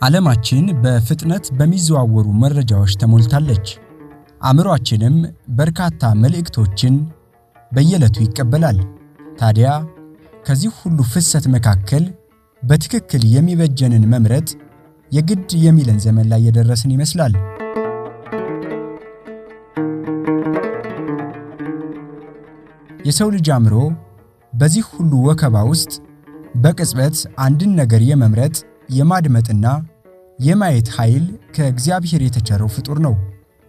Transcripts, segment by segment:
ዓለማችን በፍጥነት በሚዘዋወሩ መረጃዎች ተሞልታለች። አእምሮአችንም በርካታ መልእክቶችን በየዕለቱ ይቀበላል። ታዲያ ከዚህ ሁሉ ፍሰት መካከል በትክክል የሚበጀንን መምረጥ የግድ የሚለን ዘመን ላይ የደረስን ይመስላል። የሰው ልጅ አእምሮ በዚህ ሁሉ ወከባ ውስጥ በቅጽበት አንድን ነገር የመምረጥ የማድመጥና የማየት ኃይል ከእግዚአብሔር የተቸረው ፍጡር ነው።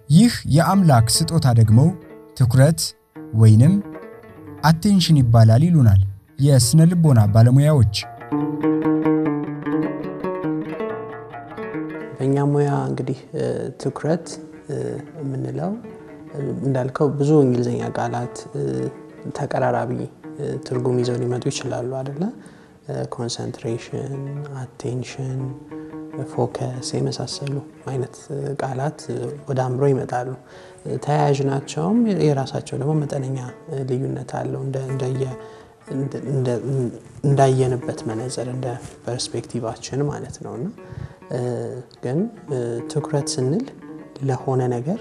ይህ የአምላክ ስጦታ ደግሞ ትኩረት ወይንም አቴንሽን ይባላል ይሉናል የስነ ልቦና ባለሙያዎች። በእኛ ሙያ እንግዲህ ትኩረት የምንለው እንዳልከው ብዙ እንግሊዘኛ ቃላት ተቀራራቢ ትርጉም ይዘው ሊመጡ ይችላሉ አይደለ? ኮንሰንትሬሽን፣ አቴንሽን፣ ፎከስ የመሳሰሉ አይነት ቃላት ወደ አእምሮ ይመጣሉ። ተያያዥ ናቸውም የራሳቸው ደግሞ መጠነኛ ልዩነት አለው እንዳየንበት መነጽር እንደ ፐርስፔክቲቫችን ማለት ነውና ግን ትኩረት ስንል ለሆነ ነገር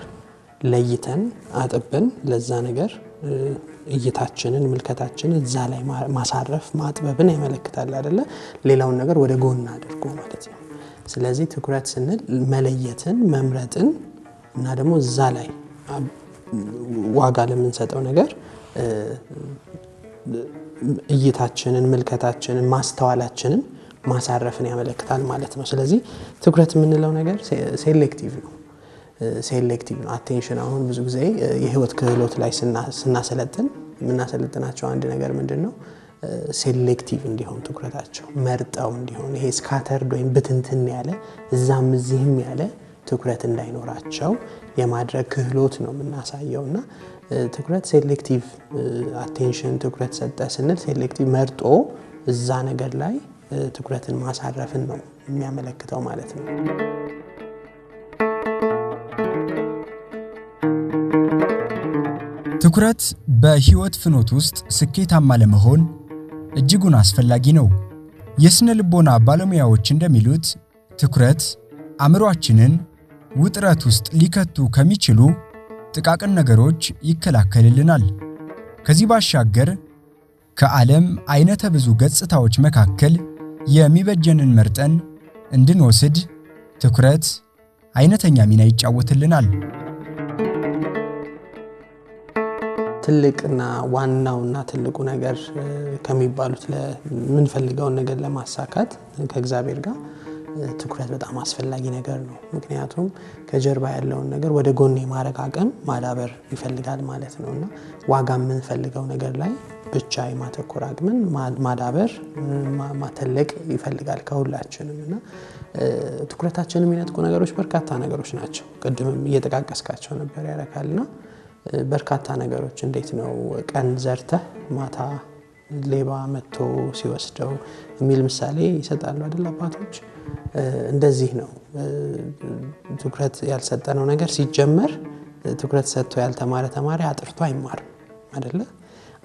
ለይተን አጥብን ለዛ ነገር እይታችንን ምልከታችንን እዛ ላይ ማሳረፍ ማጥበብን ያመለክታል አይደለ? ሌላውን ነገር ወደ ጎን አድርጎ ማለት ነው። ስለዚህ ትኩረት ስንል መለየትን መምረጥን እና ደግሞ እዛ ላይ ዋጋ ለምንሰጠው ነገር እይታችንን ምልከታችንን ማስተዋላችንን ማሳረፍን ያመለክታል ማለት ነው። ስለዚህ ትኩረት የምንለው ነገር ሴሌክቲቭ ነው። አቴንሽን አሁን ብዙ ጊዜ የህይወት ክህሎት ላይ ስናሰለጥን የምናሰለጥናቸው አንድ ነገር ምንድነው? ሴሌክቲቭ እንዲሆን ትኩረታቸው መርጠው እንዲሆን ይሄ ስካተርድ ወይም ብትንትን ያለ እዛም እዚህም ያለ ትኩረት እንዳይኖራቸው የማድረግ ክህሎት ነው የምናሳየውና ትኩረት ሴሌክቲቭ አቴንሽን ትኩረት ሰጠ ስንል ሴሌክቲቭ መርጦ እዛ ነገር ላይ ትኩረትን ማሳረፍን ነው የሚያመለክተው ማለት ነው። ትኩረት በህይወት ፍኖት ውስጥ ስኬታማ ለመሆን እጅጉን አስፈላጊ ነው። የስነ ልቦና ባለሙያዎች እንደሚሉት ትኩረት አእምሮአችንን ውጥረት ውስጥ ሊከቱ ከሚችሉ ጥቃቅን ነገሮች ይከላከልልናል። ከዚህ ባሻገር ከዓለም አይነተ ብዙ ገጽታዎች መካከል የሚበጀንን መርጠን እንድንወስድ ትኩረት አይነተኛ ሚና ይጫወትልናል። ትልቅና ዋናውና ትልቁ ነገር ከሚባሉት ለምንፈልገውን ነገር ለማሳካት ከእግዚአብሔር ጋር ትኩረት በጣም አስፈላጊ ነገር ነው። ምክንያቱም ከጀርባ ያለውን ነገር ወደ ጎን የማድረግ አቅም ማዳበር ይፈልጋል ማለት ነውና ዋጋ የምንፈልገው ነገር ላይ ብቻ የማተኮር አቅምን ማዳበር ማተለቅ ይፈልጋል ከሁላችንምና ትኩረታችንን የሚነጥቁ ነገሮች በርካታ ነገሮች ናቸው። ቅድምም እየተቃቀስካቸው ነበር ያረካልና በርካታ ነገሮች እንዴት ነው ቀን ዘርተህ ማታ ሌባ መጥቶ ሲወስደው የሚል ምሳሌ ይሰጣሉ አይደል አባቶች? እንደዚህ ነው ትኩረት ያልሰጠነው ነገር ሲጀመር ትኩረት ሰጥቶ ያልተማረ ተማሪ አጥርቶ አይማርም አይደለ?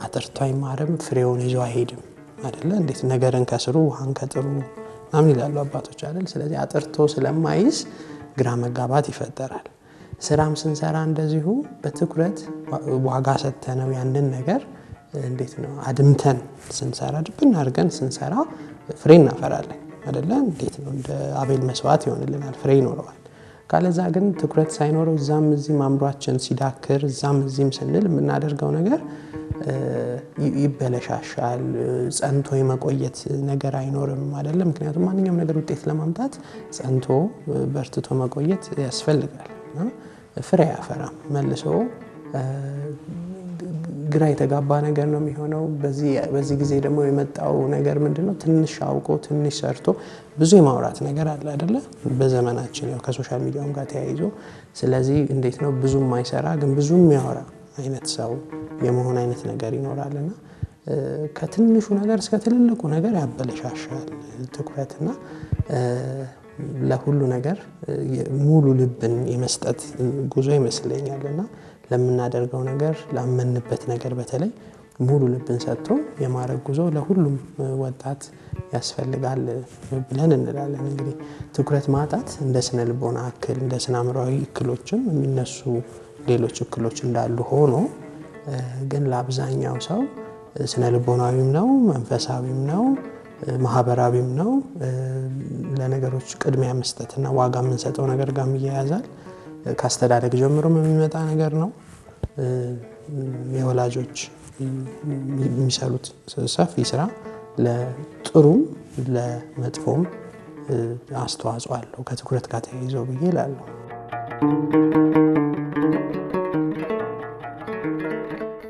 አጥርቶ አይማርም፣ ፍሬውን ይዞ አይሄድም አይደለ? እንዴት ነገርን ከስሩ ውሃን ከጥሩ ምናምን ይላሉ አባቶች አይደል? ስለዚህ አጥርቶ ስለማይዝ ግራ መጋባት ይፈጠራል። ስራም ስንሰራ እንደዚሁ በትኩረት ዋጋ ሰጥተነው ያንን ነገር እንዴት ነው አድምተን ስንሰራ ድብን አድርገን ስንሰራ ፍሬ እናፈራለን አይደለ? እንዴት ነው እንደ አቤል መስዋዕት ይሆንልናል፣ ፍሬ ይኖረዋል። ካለዛ ግን ትኩረት ሳይኖረው እዛም እዚህም አእምሯችን ሲዳክር እዛም እዚህም ስንል የምናደርገው ነገር ይበለሻሻል፣ ጸንቶ የመቆየት ነገር አይኖርም አይደለ? ምክንያቱም ማንኛውም ነገር ውጤት ለማምጣት ጸንቶ በርትቶ መቆየት ያስፈልጋል። ፍሬ ያፈራም መልሶ ግራ የተጋባ ነገር ነው የሚሆነው። በዚህ ጊዜ ደግሞ የመጣው ነገር ምንድነው? ትንሽ አውቆ ትንሽ ሰርቶ ብዙ የማውራት ነገር አለ አይደለ? በዘመናችን ያው ከሶሻል ሚዲያውም ጋር ተያይዞ ስለዚህ እንዴት ነው ብዙም ማይሰራ ግን ብዙም የሚያወራ አይነት ሰው የመሆን አይነት ነገር ይኖራልና ከትንሹ ነገር እስከ ትልልቁ ነገር ያበለሻሻል ትኩረትና ለሁሉ ነገር ሙሉ ልብን የመስጠት ጉዞ ይመስለኛልና ለምናደርገው ነገር ላመንበት ነገር በተለይ ሙሉ ልብን ሰጥቶ የማረግ ጉዞ ለሁሉም ወጣት ያስፈልጋል ብለን እንላለን። እንግዲህ ትኩረት ማጣት እንደ ስነ ልቦና እክል እንደ ስነ አእምሮአዊ እክሎችም የሚነሱ ሌሎች እክሎች እንዳሉ ሆኖ ግን ለአብዛኛው ሰው ስነ ልቦናዊም ነው መንፈሳዊም ነው ማህበራዊም ነው ለነገሮች ቅድሚያ መስጠትና ዋጋ የምንሰጠው ነገር ጋር ይያያዛል። ካስተዳደግ ጀምሮ የሚመጣ ነገር ነው። የወላጆች የሚሰሩት ሰፊ ስራ ለጥሩም ለመጥፎም አስተዋጽኦ አለው ከትኩረት ጋር ተያይዞ ብዬ እላለሁ።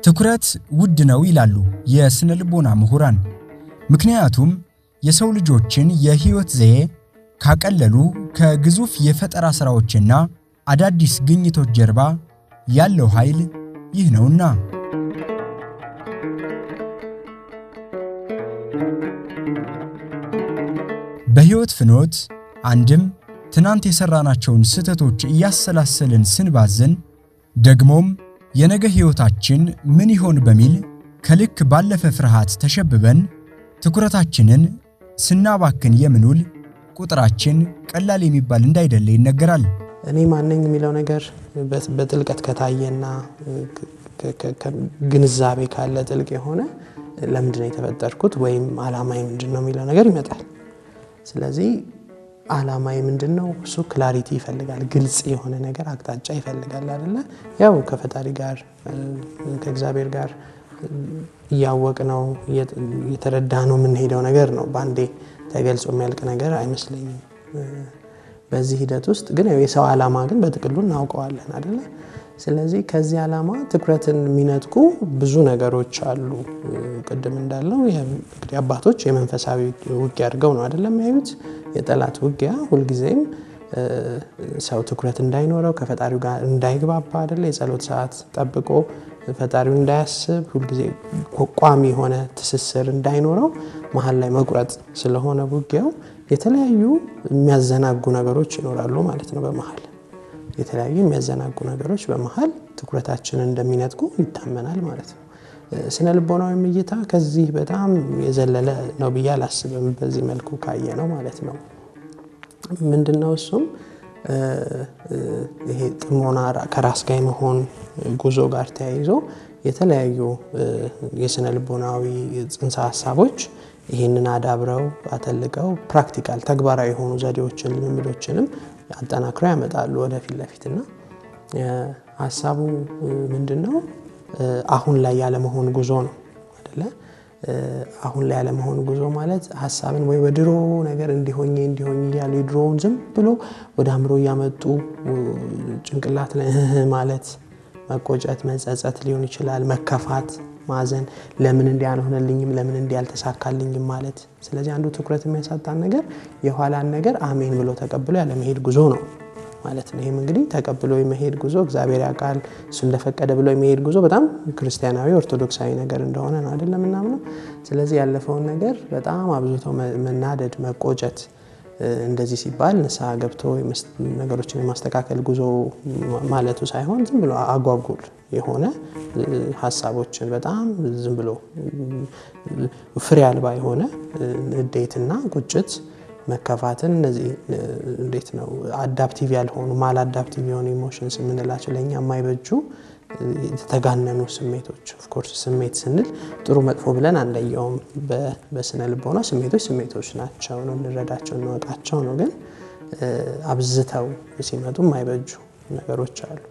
ትኩረት ውድ ነው ይላሉ የስነ ልቦና ምሁራን። ምክንያቱም የሰው ልጆችን የህይወት ዘዬ ካቀለሉ ከግዙፍ የፈጠራ ስራዎችና አዳዲስ ግኝቶች ጀርባ ያለው ኃይል ይህ ነውና። በህይወት ፍኖት አንድም ትናንት የሰራናቸውን ስህተቶች እያሰላሰልን ስንባዝን ደግሞም የነገ ህይወታችን ምን ይሆን በሚል ከልክ ባለፈ ፍርሃት ተሸብበን ትኩረታችንን ስናባክን የምንውል ቁጥራችን ቀላል የሚባል እንዳይደለ ይነገራል። እኔ ማንነኝ የሚለው ነገር በጥልቀት ከታየና ግንዛቤ ካለ ጥልቅ የሆነ ለምንድነው የተፈጠርኩት ወይም ዓላማዬ ምንድነው የሚለው ነገር ይመጣል። ስለዚህ ዓላማዬ ምንድነው እሱ ክላሪቲ ይፈልጋል፣ ግልጽ የሆነ ነገር አቅጣጫ ይፈልጋል አይደለ? ያው ከፈጣሪ ጋር ከእግዚአብሔር ጋር ያወቅነው የተረዳነው ምን ሄደው ነገር ነው። ባንዴ ተገልጾ የሚያልቅ ነገር አይመስለኝም። በዚህ ሂደት ውስጥ ግን የሰው ዓላማ ግን በጥቅሉ እናውቀዋለን አይደለ? ስለዚህ ከዚህ ዓላማ ትኩረትን የሚነጥቁ ብዙ ነገሮች አሉ። ቅድም እንዳለው እንግዲህ አባቶች የመንፈሳዊ ውጊያ አድርገው ነው አይደለም ያዩት። የጠላት ውጊያ ሁልጊዜም ሰው ትኩረት እንዳይኖረው ከፈጣሪው ጋር እንዳይግባባ አይደለ? የጸሎት ሰዓት ጠብቆ ፈጣሪውን እንዳያስብ ሁልጊዜ ቋሚ የሆነ ትስስር እንዳይኖረው መሀል ላይ መቁረጥ ስለሆነ ውጊያው የተለያዩ የሚያዘናጉ ነገሮች ይኖራሉ ማለት ነው። በመሃል የተለያዩ የሚያዘናጉ ነገሮች በመሃል ትኩረታችንን እንደሚነጥቁ ይታመናል ማለት ነው። ስነ ልቦናዊ እይታ ከዚህ በጣም የዘለለ ነው ብዬ አላስብም። በዚህ መልኩ ካየ ነው ማለት ነው። ምንድነው እሱም ይሄ ጥሞና ከራስ ጋር መሆን ጉዞ ጋር ተያይዞ የተለያዩ የስነ ልቦናዊ ጽንሰ ሐሳቦች ይሄንን አዳብረው አተልቀው ፕራክቲካል ተግባራዊ የሆኑ ዘዴዎችን ልምምዶችንም አጠናክረው ያመጣሉ ወደፊት ለፊትና ሐሳቡ ምንድነው አሁን ላይ ያለ መሆን ጉዞ ነው አይደለ? አሁን ላይ ያለ መሆን ጉዞ ማለት ሐሳብን ወይ ወድሮ ነገር እንዲሆኝ ያለ ድሮውን ዝም ብሎ ወደ አምሮ ያመጡ ጭንቅላት ላይ ማለት መቆጨት መጸጸት ሊሆን ይችላል። መከፋት ማዘን ለምን እንዲያልሆነልኝም ለምን እንዲያልተሳካልኝም ማለት። ስለዚህ አንዱ ትኩረት የሚያሳጣን ነገር የኋላን ነገር አሜን ብሎ ተቀብሎ ያለ መሄድ ጉዞ ነው ማለት ነው። ይሄም እንግዲህ ተቀብሎ የመሄድ ጉዞ እግዚአብሔር ያውቃል እሱ እንደፈቀደ ብሎ የመሄድ ጉዞ በጣም ክርስቲያናዊ ኦርቶዶክሳዊ ነገር እንደሆነ ነው አይደለም እናምነው። ስለዚህ ያለፈውን ነገር በጣም አብዝቶ መናደድ መቆጨት እንደዚህ ሲባል ንስሐ ገብቶ ነገሮችን የማስተካከል ጉዞ ማለቱ ሳይሆን ዝም ብሎ አጓጉል የሆነ ሐሳቦችን በጣም ዝም ብሎ ፍሬ አልባ የሆነ ንዴትና ቁጭት መከፋትን እነዚህ እንዴት ነው አዳፕቲቭ ያልሆኑ ማል አዳፕቲቭ የሆኑ ኢሞሽንስ የምንላቸው ለኛ የማይበጁ የተጋነኑ ስሜቶች። ኦፍ ኮርስ ስሜት ስንል ጥሩ መጥፎ ብለን አንለየውም። በስነ ልቦና ስሜቶች ናቸው ነው እንረዳቸው እንወቃቸው ነው። ግን አብዝተው ሲመጡ የማይበጁ ነገሮች አሉ።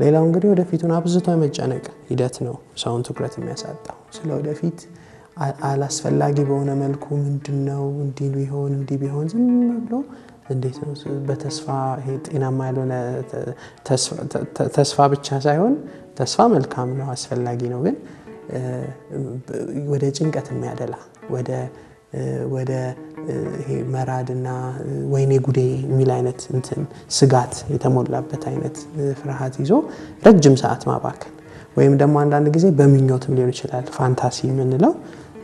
ሌላው እንግዲህ ወደፊቱን አብዝቶ የመጨነቅ ሂደት ነው ሰውን ትኩረት የሚያሳጣው። ስለወደፊት አላስፈላጊ በሆነ መልኩ ምንድነው እንዲህ ቢሆን ዝም ብሎ እንዴት ነው በተስፋ ይሄ ጤናማ ያልሆነ ተስፋ ብቻ ሳይሆን ተስፋ መልካም ነው አስፈላጊ ነው። ግን ወደ ጭንቀት የሚያደላ ወደ ይሄ መራድና ወይኔ ጉዴ የሚል አይነት ስጋት የተሞላበት አይነት ፍርሃት ይዞ ረጅም ሰዓት ማባከን ወይም ደግሞ አንዳንድ ጊዜ በምኞትም ሊሆን ይችላል ፋንታሲ የምንለው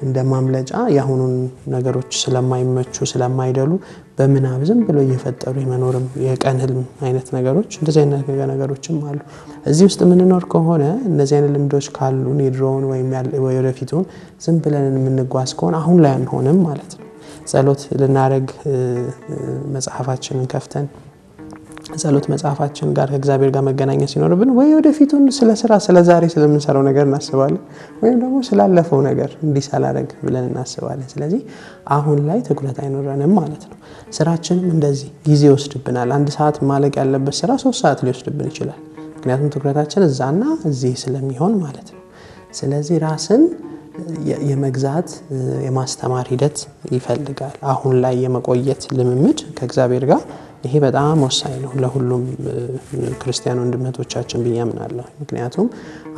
እንደ ማምለጫ ያሁኑን ነገሮች ስለማይመቹ ስለማይደሉ በምናብ ዝም ብሎ እየፈጠሩ የመኖርም የቀን ህልም አይነት ነገሮች እንደዚህ አይነት ነገሮችም አሉ። እዚህ ውስጥ የምንኖር ከሆነ እነዚህ አይነት ልምዶች ካሉን የድሮውን ወይ ወደፊቱን ዝም ብለን የምንጓዝ ከሆነ አሁን ላይ አንሆንም ማለት ነው። ጸሎት ልናረግ መጽሐፋችንን ከፍተን ጸሎት መጽሐፋችን ጋር ከእግዚአብሔር ጋር መገናኘት ሲኖርብን ወይ ወደፊቱን ስለ ስራ ስለ ዛሬ ስለምንሰራው ነገር እናስባለን ወይም ደግሞ ስላለፈው ነገር እንዲሳላረግ ብለን እናስባለን። ስለዚህ አሁን ላይ ትኩረት አይኖረንም ማለት ነው። ስራችንም እንደዚህ ጊዜ ይወስድብናል። 1 ሰዓት ማለቅ ያለበት ስራ 3 ሰዓት ሊወስድብን ይችላል። ምክንያቱም ትኩረታችን እዛና እዚህ ስለሚሆን ማለት ነው። ስለዚህ ራስን የመግዛት የማስተማር ሂደት ይፈልጋል። አሁን ላይ የመቆየት ልምምድ ከእግዚአብሔር ጋር ይሄ በጣም ወሳኝ ነው ለሁሉም ክርስቲያን ወንድሞቻችን ብያምናለሁ። ምክንያቱም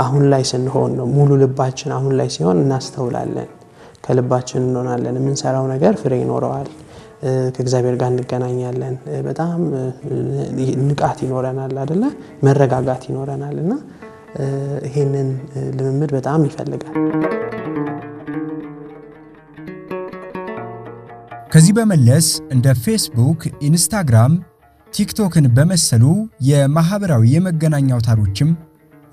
አሁን ላይ ስንሆን ነው ሙሉ ልባችን አሁን ላይ ሲሆን እናስተውላለን፣ ከልባችን እንሆናለን፣ የምንሰራው ነገር ፍሬ ይኖረዋል፣ ከእግዚአብሔር ጋር እንገናኛለን፣ በጣም ንቃት ይኖረናል አይደለ? መረጋጋት ይኖረናልና ይሄንን ልምምድ በጣም ይፈልጋል። ከዚህ በመለስ እንደ ፌስቡክ፣ ኢንስታግራም፣ ቲክቶክን በመሰሉ የማህበራዊ የመገናኛ አውታሮችም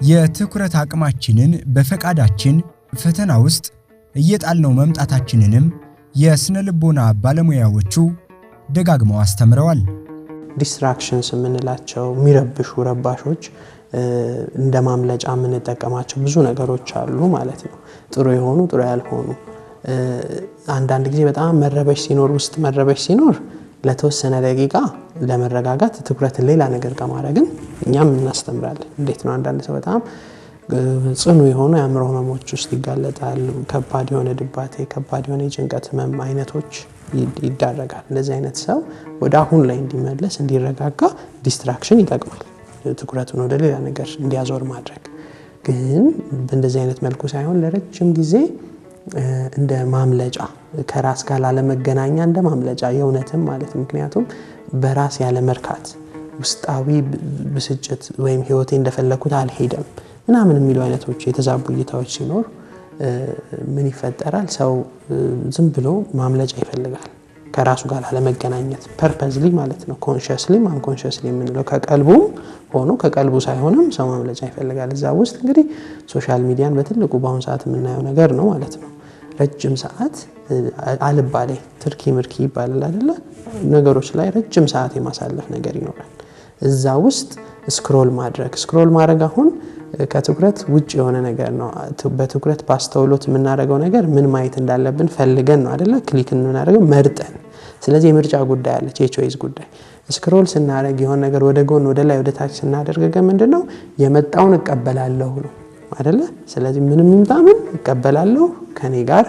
የትኩረት አቅማችንን በፈቃዳችን ፈተና ውስጥ እየጣልነው መምጣታችንንም የስነ ልቦና ባለሙያዎቹ ደጋግመው አስተምረዋል። ዲስትራክሽንስ የምንላቸው የሚረብሹ ረባሾች እንደ ማምለጫ የምንጠቀማቸው ብዙ ነገሮች አሉ ማለት ነው። ጥሩ የሆኑ ጥሩ ያልሆኑ አንዳንድ ጊዜ በጣም መረበሽ ሲኖር ውስጥ መረበሽ ሲኖር ለተወሰነ ደቂቃ ለመረጋጋት ትኩረትን ሌላ ነገር ከማድረግን እኛም እናስተምራለን። እንዴት ነው አንዳንድ ሰው በጣም ጽኑ የሆኑ የአእምሮ ህመሞች ውስጥ ይጋለጣል። ከባድ የሆነ ድባቴ፣ ከባድ የሆነ የጭንቀት ህመም አይነቶች ይዳረጋል። እንደዚህ አይነት ሰው ወደ አሁን ላይ እንዲመለስ እንዲረጋጋ ዲስትራክሽን ይጠቅማል። ትኩረቱን ወደ ሌላ ነገር እንዲያዞር ማድረግ ግን በእንደዚህ አይነት መልኩ ሳይሆን ለረጅም ጊዜ እንደ ማምለጫ ከራስ ጋር ላለመገናኛ እንደ ማምለጫ የእውነትም ማለት ምክንያቱም በራስ ያለ መርካት ውስጣዊ ብስጭት ወይም ህይወቴ እንደፈለኩት አልሄደም ምናምን የሚሉ አይነቶች የተዛቡ እይታዎች ሲኖር ምን ይፈጠራል? ሰው ዝም ብሎ ማምለጫ ይፈልጋል ከራሱ ጋር ላለመገናኘት ፐርፐዝሊ ማለት ነው። ኮንሺየስሊም አንኮንሺየስሊ የምንለው ከቀልቡ ሆኖ ከቀልቡ ሳይሆንም ሰው ማምለጫ ይፈልጋል። እዛ ውስጥ እንግዲህ ሶሻል ሚዲያን በትልቁ በአሁን ሰዓት የምናየው ነገር ነው ማለት ነው። ረጅም ሰዓት አልባሌ ትርኪ ምርኪ ይባላል አይደለ? ነገሮች ላይ ረጅም ሰዓት የማሳለፍ ነገር ይኖራል። እዛ ውስጥ ስክሮል ማድረግ አሁን ከትኩረት ውጭ የሆነ ነገር ነው። በትኩረት ባስተውሎት የምናደርገው ነገር ምን ማየት እንዳለብን ፈልገን ነው አይደለ? ክሊክ እናደርገው መርጠን። ስለዚህ የምርጫ ጉዳይ አለች፣ የቾይስ ጉዳይ። ስክሮል ስናደርግ የሆነ ነገር ወደ ጎን ወደ ላይ ወደ ታች ስናደርግ ግን ምንድነው የመጣውን እቀበላለሁ ነው አይደለ? ስለዚህ ምንም ይምጣ ምን እቀበላለሁ፣ ከኔ ጋር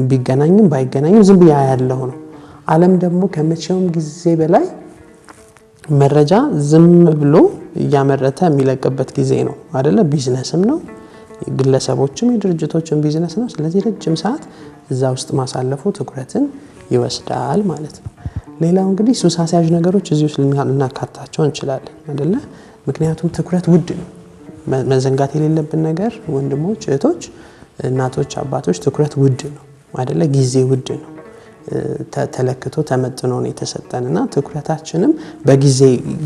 ቢገናኝም ባይገናኝም ዝም ብያ ያለው ነው። ዓለም ደግሞ ከመቼውም ጊዜ በላይ መረጃ ዝም ብሎ እያመረተ የሚለቅበት ጊዜ ነው አይደለ? ቢዝነስም ነው፣ ግለሰቦችም የድርጅቶችም ቢዝነስ ነው። ስለዚህ ረጅም ሰዓት እዛ ውስጥ ማሳለፉ ትኩረትን ይወስዳል ማለት ነው። ሌላው እንግዲህ ሱስ አስያዥ ነገሮች እዚህ ውስጥ ልናካታቸው እንችላለን አይደለ? ምክንያቱም ትኩረት ውድ ነው። መዘንጋት የሌለብን ነገር ወንድሞች፣ እህቶች፣ እናቶች፣ አባቶች ትኩረት ውድ ነው አይደለ? ጊዜ ውድ ነው። ተለክቶ ተመጥኖ ነው የተሰጠንና ትኩረታችንም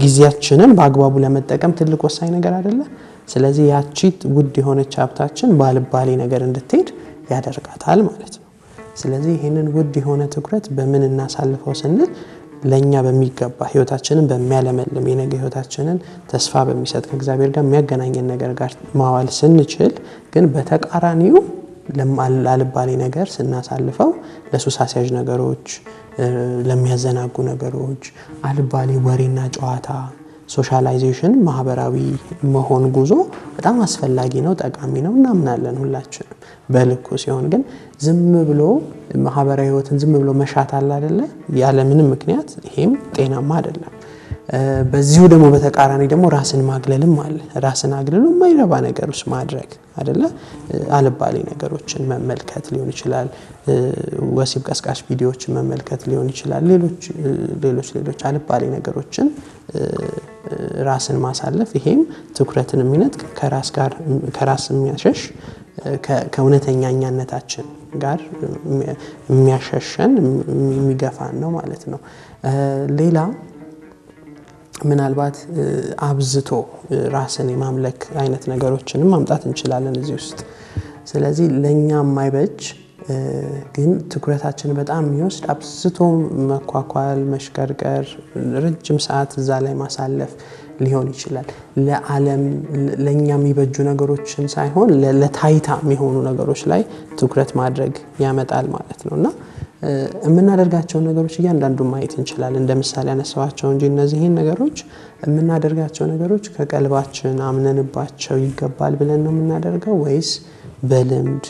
ጊዜያችንን በአግባቡ ለመጠቀም ትልቅ ወሳኝ ነገር አይደለ? ስለዚህ ያቺ ውድ የሆነች ሀብታችን ባልባሌ ነገር እንድትሄድ ያደርጋታል ማለት ነው። ስለዚህ ይሄንን ውድ የሆነ ትኩረት በምን እናሳልፈው ስንል ለኛ በሚገባ ህይወታችንን በሚያለመልም የነገ ህይወታችንን ተስፋ በሚሰጥ ከእግዚአብሔር ጋር የሚያገናኘን ነገር ጋር ማዋል ስንችል ግን በተቃራኒው ለማልባሌ ነገር ስናሳልፈው ለሱስ አስያዥ ነገሮች፣ ለሚያዘናጉ ነገሮች፣ አልባሌ ወሬና ጨዋታ፣ ሶሻላይዜሽን፣ ማህበራዊ መሆን ጉዞ በጣም አስፈላጊ ነው፣ ጠቃሚ ነው እናምናለን ሁላችንም። በልኩ ሲሆን ግን ዝም ብሎ ማህበራዊ ህይወትን ዝም ብሎ መሻት አለ አይደለ? ያለ ምንም ምክንያት ይሄም ጤናማ አይደለም። በዚሁ ደግሞ በተቃራኒ ደግሞ ራስን ማግለልም አለ። ራስን አግልሎ የማይረባ ነገር ውስጥ ማድረግ አይደለ? አልባሌ ነገሮችን መመልከት ሊሆን ይችላል፣ ወሲብ ቀስቃሽ ቪዲዮዎችን መመልከት ሊሆን ይችላል፣ ሌሎች አልባሌ ነገሮችን ራስን ማሳለፍ፣ ይሄም ትኩረትን የሚነጥቅ ከራስ የሚያሸሽ ከእውነተኛኛነታችን ጋር የሚያሸሸን የሚገፋን ነው ማለት ነው። ሌላ ምናልባት አብዝቶ ራስን የማምለክ አይነት ነገሮችንም ማምጣት እንችላለን እዚህ ውስጥ። ስለዚህ ለኛ የማይበጅ ግን ትኩረታችን በጣም የሚወስድ አብዝቶ መኳኳል፣ መሽከርከር፣ ረጅም ሰዓት እዛ ላይ ማሳለፍ ሊሆን ይችላል። ለዓለም ለኛ የሚበጁ ነገሮችን ሳይሆን ለታይታ የሚሆኑ ነገሮች ላይ ትኩረት ማድረግ ያመጣል ማለት ነውና የምናደርጋቸው ነገሮች እያንዳንዱ ማየት እንችላለን። እንደ ምሳሌ ያነሳዋቸው እንጂ እነዚህን ነገሮች የምናደርጋቸው ነገሮች ከቀልባችን አምነንባቸው ይገባል ብለን ነው የምናደርገው ወይስ በልምድ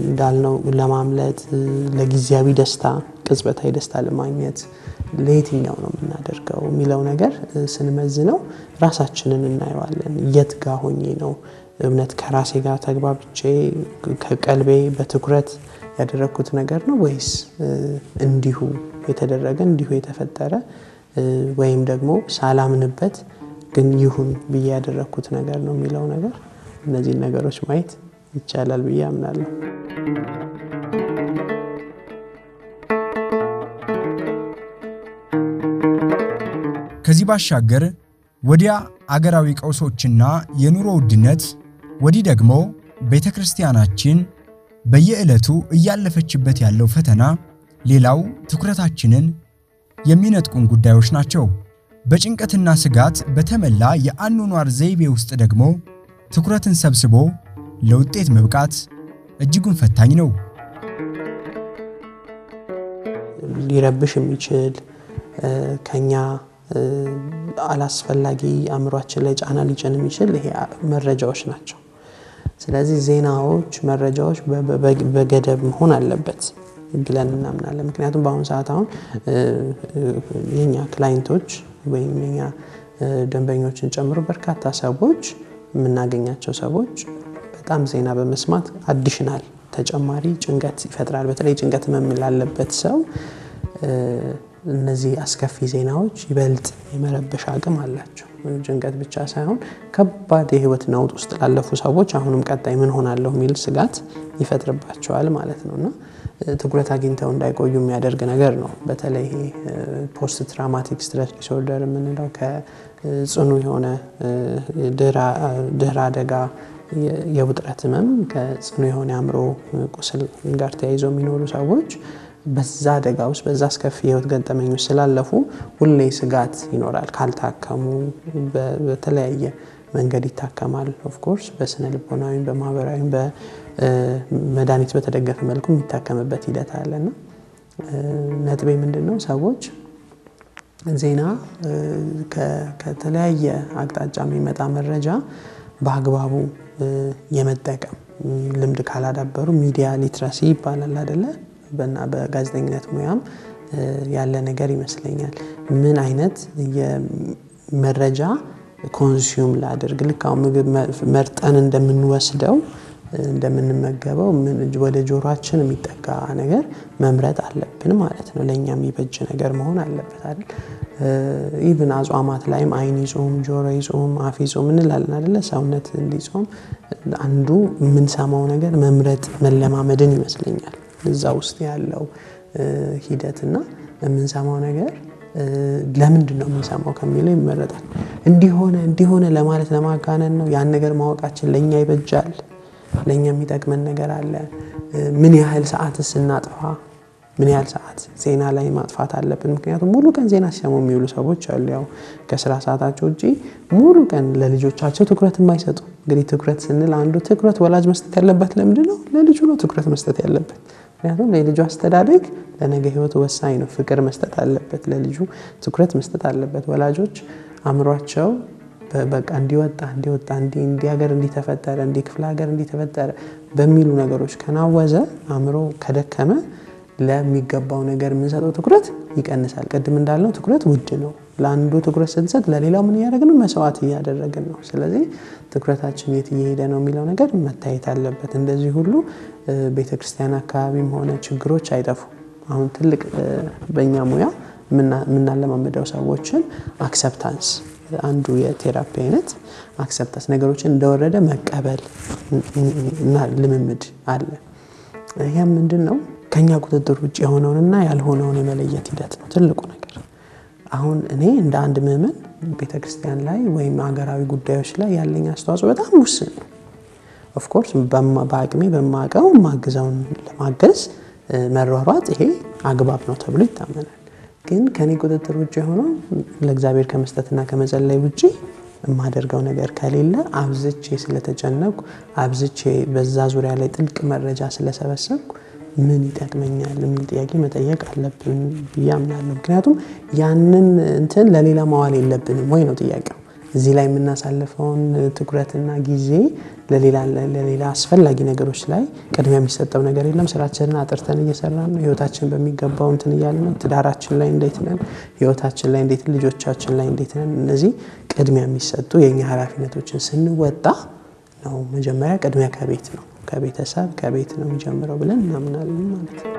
እንዳልነው ለማምለጥ ለጊዜያዊ ደስታ ቅጽበታዊ ደስታ ለማግኘት ለየትኛው ነው የምናደርገው የሚለው ነገር ስንመዝነው ራሳችንን እናየዋለን። የት ጋር ሆኜ ነው እምነት ከራሴ ጋር ተግባብቼ ከቀልቤ በትኩረት ያደረኩት ነገር ነው ወይስ እንዲሁ የተደረገ እንዲሁ የተፈጠረ ወይም ደግሞ ሳላምንበት ግን ይሁን ብዬ ያደረኩት ነገር ነው የሚለው ነገር እነዚህ ነገሮች ማየት ይቻላል ብዬ አምናለሁ። ከዚህ ባሻገር ወዲያ አገራዊ ቀውሶችና የኑሮ ውድነት ወዲህ ደግሞ ቤተክርስቲያናችን በየዕለቱ እያለፈችበት ያለው ፈተና ሌላው ትኩረታችንን የሚነጥቁን ጉዳዮች ናቸው። በጭንቀትና ስጋት በተመላ የአኗኗር ዘይቤ ውስጥ ደግሞ ትኩረትን ሰብስቦ ለውጤት መብቃት እጅጉን ፈታኝ ነው። ሊረብሽ የሚችል ከኛ አላስፈላጊ አእምሯችን ላይ ጫና ሊጭን የሚችል ይሄ መረጃዎች ናቸው። ስለዚህ ዜናዎች፣ መረጃዎች በገደብ መሆን አለበት ብለን እናምናለን። ምክንያቱም በአሁኑ ሰዓት አሁን የኛ ክላይንቶች ወይም የኛ ደንበኞችን ጨምሮ በርካታ ሰዎች የምናገኛቸው ሰዎች በጣም ዜና በመስማት አዲሽናል ተጨማሪ ጭንቀት ይፈጥራል። በተለይ ጭንቀት መምላለበት ሰው እነዚህ አስከፊ ዜናዎች ይበልጥ የመረበሽ አቅም አላቸው። ጭንቀት ብቻ ሳይሆን ከባድ የህይወት ነውጥ ውስጥ ላለፉ ሰዎች አሁንም ቀጣይ ምን ሆናለሁ የሚል ስጋት ይፈጥርባቸዋል ማለት ነውና ትኩረት አግኝተው እንዳይቆዩ የሚያደርግ ነገር ነው። በተለይ ፖስት ትራውማቲክ ስትረስ ዲስኦርደር የምንለው ከጽኑ የሆነ ድህረ አደጋ የውጥረት ህመም ከጽኑ የሆነ አእምሮ ቁስል ጋር ተያይዞ የሚኖሩ ሰዎች በዛ አደጋ ውስጥ በዛ አስከፊ የህይወት ገጠመኝ ውስጥ ስላለፉ ሁሌ ስጋት ይኖራል። ካልታከሙ በተለያየ መንገድ ይታከማል። ኦፍ ኮርስ በስነ ልቦናዊ በማህበራዊ በመድኃኒት በተደገፈ መልኩ የሚታከምበት ሂደት አለና ነጥቤ ምንድነው? ሰዎች ዜና ከተለያየ አቅጣጫ የሚመጣ መረጃ በአግባቡ የመጠቀም ልምድ ካላዳበሩ ሚዲያ ሊትራሲ ይባላል አይደለ? በጋዜጠኝነት ሙያም ያለ ነገር ይመስለኛል። ምን አይነት የመረጃ ኮንሱም ላድርግ ልክ አሁን ምግብ መርጠን እንደምንወስደው እንደምንመገበው ወደ ጆሮአችን የሚጠጋ ነገር መምረጥ አለብን ማለት ነው። ለኛ የሚበጅ ነገር መሆን አለበት አይደል? ኢቭን አጽዋማት ላይም አይን ይጾም፣ ጆሮ ይጾም፣ አፍ ይጾም እንላለን አይደለ? ሰውነት እንዲጾም አንዱ የምንሰማው ነገር መምረጥ መለማመድን ይመስለኛል። እዛ ውስጥ ያለው ሂደትና የምንሰማው ነገር ለምንድን ነው የምንሰማው ከሚለው ይመረጣል። እንዲሆነ ለማለት ለማጋነን ነው። ያን ነገር ማወቃችን ለኛ ይበጃል። ለኛ የሚጠቅመን ነገር አለ። ምን ያህል ሰዓትስ እናጥፋ? ምን ያህል ሰዓት ዜና ላይ ማጥፋት አለብን? ምክንያቱም ሙሉ ቀን ዜና ሲሰሙ የሚውሉ ሰዎች አሉ። ያው ከስራ ሰዓታቸው ውጪ ሙሉ ቀን ለልጆቻቸው ትኩረት የማይሰጡ። እንግዲህ ትኩረት ስንል አንዱ ትኩረት ወላጅ መስጠት ያለበት ለምንድን ነው? ለልጁ ነው ትኩረት መስጠት ያለበት። ምክንያቱም ለልጁ አስተዳደግ ለነገ ህይወቱ ወሳኝ ነው። ፍቅር መስጠት አለበት፣ ለልጁ ትኩረት መስጠት አለበት። ወላጆች አምሯቸው በቃ እንዲወጣ እንዲህ ሀገር እንዲተፈጠረ እንዲህ ክፍለ ሀገር እንዲተፈጠረ በሚሉ ነገሮች ከናወዘ አምሮ ከደከመ ለሚገባው ነገር የምንሰጠው ትኩረት ይቀንሳል። ቅድም እንዳልነው ትኩረት ውድ ነው። ለአንዱ ትኩረት ስንሰጥ ለሌላው ምን ያደረግን ነው? መስዋዕት እያደረግን ነው። ስለዚህ ትኩረታችን የት እየሄደ ነው የሚለው ነገር መታየት አለበት። እንደዚህ ሁሉ ቤተክርስቲያን አካባቢም ሆነ ችግሮች አይጠፉ። አሁን ትልቅ በእኛ ሙያ የምናለማመደው ሰዎችን አክሰፕታንስ አንዱ የቴራፒ አይነት አክሰፕታንስ ነገሮችን እንደወረደ መቀበል እና ልምምድ አለ። ይሄ ምንድነው ከኛ ቁጥጥር ውጪ የሆነውንና ያልሆነውን የመለየት ሂደት ነው ትልቁ ነገር። አሁን እኔ እንደ አንድ ምዕመን ቤተክርስቲያን ላይ ወይም ሀገራዊ ጉዳዮች ላይ ያለኝ አስተዋጽኦ በጣም ውስን ነው። ኦፍ ኮርስ በአቅሜ በማቀው ማግዛውን ለማገዝ መሯሯጥ ይሄ አግባብ ነው ተብሎ ይታመናል። ግን ከኔ ቁጥጥር ውጪ የሆነው ለእግዚአብሔር ከመስጠትና ከመጸለይ ውጪ የማደርገው ነገር ከሌለ አብዝቼ ስለተጨነቁ አብዝቼ በዛ ዙሪያ ላይ ጥልቅ መረጃ ስለሰበሰብኩ ምን ይጠቅመኛል የሚል ጥያቄ መጠየቅ አለብን ብዬ አምናለሁ። ምክንያቱም ያንን እንትን ለሌላ ማዋል የለብንም ወይ ነው ጥያቄው። እዚህ ላይ የምናሳልፈውን ትኩረትና ጊዜ ለሌላ አስፈላጊ ነገሮች ላይ ቅድሚያ የሚሰጠው ነገር የለም። ስራችንን አጥርተን እየሰራን ነው። ህይወታችን በሚገባው እንትን እያልን ነው። ትዳራችን ላይ እንዴት ነን? ህይወታችን ላይ እንዴት፣ ልጆቻችን ላይ እንዴት ነን? እነዚህ ቅድሚያ የሚሰጡ የኛ ኃላፊነቶችን ስንወጣ ነው መጀመሪያ ቅድሚያ ከቤት ነው ከቤተሰብ ከቤት ነው የሚጀምረው ብለን እናምናለን ማለት ነው።